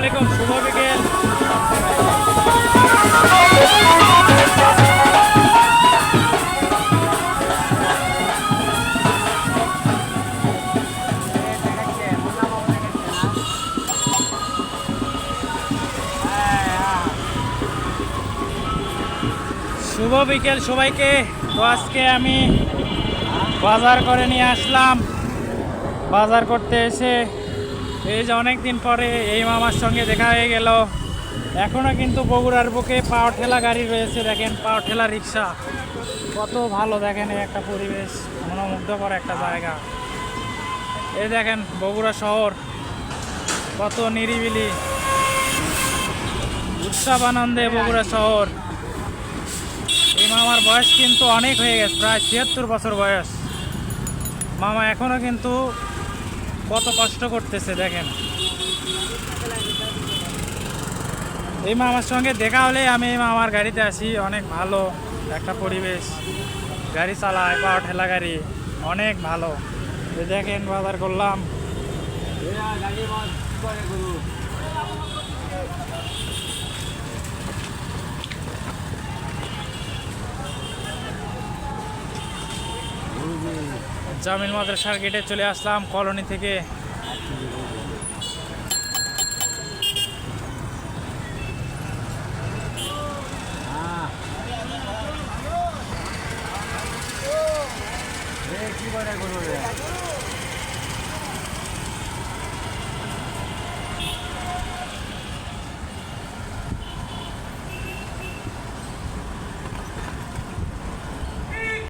আলাইকুম, শুভ বিকেল। শুভ বিকেল সবাইকে। তো আজকে আমি বাজার করে নিয়ে আসলাম। বাজার করতে এসে এই যে অনেক দিন পরে এই মামার সঙ্গে দেখা হয়ে গেল। এখনও কিন্তু বগুড়ার বুকে পাওয়ার ঠেলা গাড়ি রয়েছে। দেখেন পাওয়ার ঠেলা রিক্সা কত ভালো, দেখেন এই একটা পরিবেশ, মনোমুগ্ধকর একটা জায়গা। এই দেখেন বগুড়া শহর কত নিরিবিলি, উৎসব আনন্দে বগুড়া শহর। এই মামার বয়স কিন্তু অনেক হয়ে গেছে, প্রায় ৭৬ বছর বয়স। মামা এখনো কিন্তু কত কষ্ট করতেছে দেখেন। এই মামার সঙ্গে দেখা হলে আমি এই মামার গাড়িতে আসি। অনেক ভালো একটা পরিবেশ, গাড়ি চালায় পাওয়ার ঠেলা গাড়ি, অনেক ভালো। দেখেন বাজার করলাম। জামিল মাদ্রাসার গেটে চলে আসলাম কলোনি থেকে।